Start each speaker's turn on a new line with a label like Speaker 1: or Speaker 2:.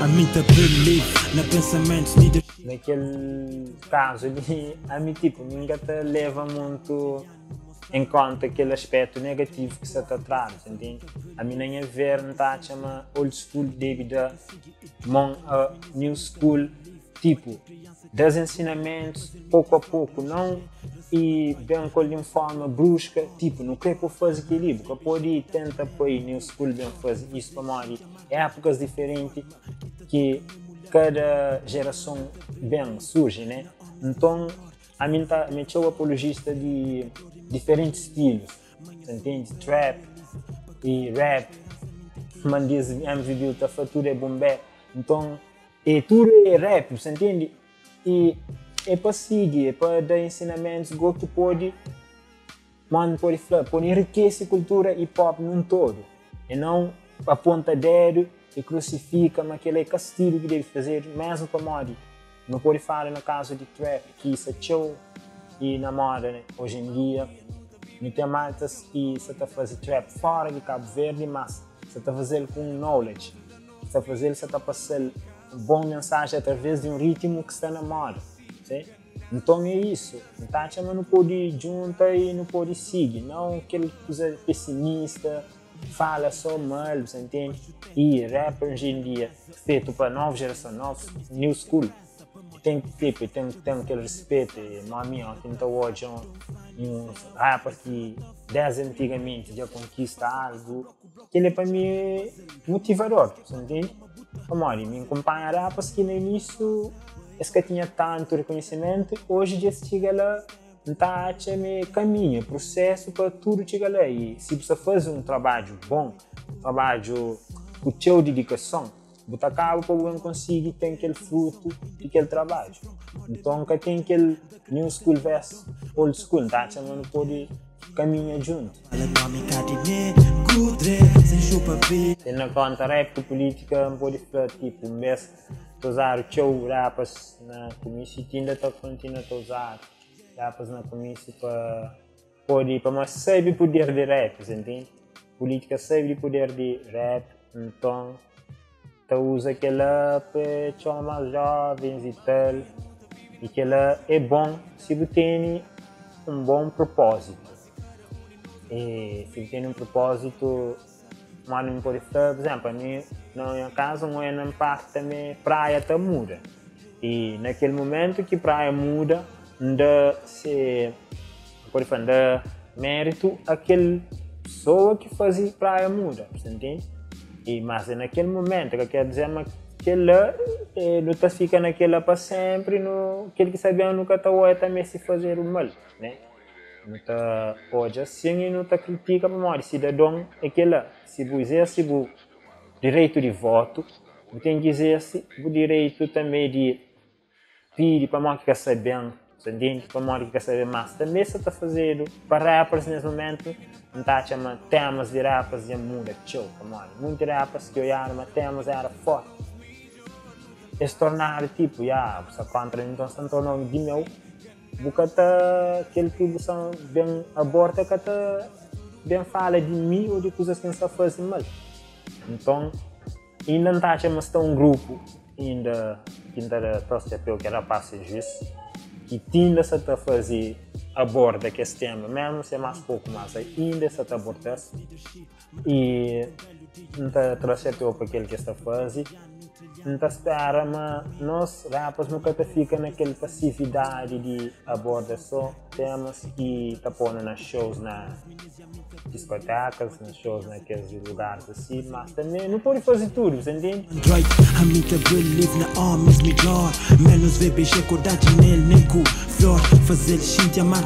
Speaker 1: A mim tá believe na pensamentos de
Speaker 2: naquele caso ali, a mim tipo, ninguém te leva muito em conta aquele aspecto negativo que se te traz, entende? A mim nem a ver, não está a chamar old school devido a new school, tipo, dos ensinamentos pouco a pouco, não e bem com de forma brusca, tipo, não quer que eu faça equilíbrio, que eu pode tentar apoiar new school bem fazer isso para morrer, épocas diferentes que cada geração bem surge, né? Então, a mim tá sou apologista de diferentes estilos, entende? Trap e rap, mas diz MV tá fatura é bombé, então é tudo é rap, você entende? E é para seguir, é para dar ensinamentos que pode enriquecer a cultura hip hop num todo, e não aponta dedo e crucifica, mas aquele é castigo que deve fazer mesmo para morrer. Não pode falar no caso de trap, que isso é show e na moda, né? Hoje em dia. Não tem maltas que você está fazendo trap fora de Cabo Verde, mas você está fazendo com knowledge. Você está passando uma boa mensagem através de um ritmo que está na moda. Sim? Então é isso. Então não pode juntar e não pode seguir. Não aquele coisa pessimista, fala só mal, você entende? E rap hoje em dia, feito para nova geração, new school. Tem aquele respeito, mami, então hoje um rapper que desde antigamente já conquista algo, que ele para mim é motivador, você entende? Amor, me acompanha rappers que no início esse que tinha tanto reconhecimento, hoje já chega lá, está a caminho, processo para tudo chegar lá. E se você faz um trabalho bom, trabalho com sua dedicação, você acaba por conseguir ter aquele fruto daquele trabalho. Então, que tem aquele new school versus old school, tá? Não pode caminhar junto. Tendo em conta rap política, não pode falar tipo, mesmo usar o show rappers na comissão, ainda está continuando a usar rappers na comissão para mostrar o poder de rap, entende? Política sabe o poder de rap, então usa aquela para mais jovens e tal, e aquela é bom se você tem um bom propósito. E se você tem um propósito, mas não pode falar, por exemplo, no meu caso, não é na parte também, praia está muda. E naquele momento que praia muda, pode falar mérito aquele pessoa que fazia praia muda, você entende? Mas é naquele momento que quer dizer que ela não está ficando naquela para sempre, aquele que sabia nunca está também se fazer o mal, né? Não está hoje assim e não está critica para morrer cidadão é que lá se você exerce o direito de voto, você tem que exercer o direito também de pedir para morrer que sabem, para morrer que saber mais. Também se está fazendo para rappers nesse momento. Não está chamando temas de rappers e muda show, muitos rappers que olharam mas temas era forte. Eles tornaram tipo, você contra então se tornou de meu, porque aquele que são bem aborta que bem fala de mim ou de coisas que não está fazendo mal. Então, ainda não está chamando um grupo ainda que era para ser justo, que tinha se a fazer aborda que esse tema, mesmo se é mais pouco, mas ainda se aborda e não está trazendo para aquele que está fazendo, não está espera, mas nós rappers nunca fica naquela passividade de abordar só temas que está pondo nas shows, nas discotecas, nos shows naqueles lugares assim, mas também não pode fazer tudo, você entende?
Speaker 1: A mim tá believe na armas melhor, menos ver beijar acordar nele nem com flor, fazer gente amar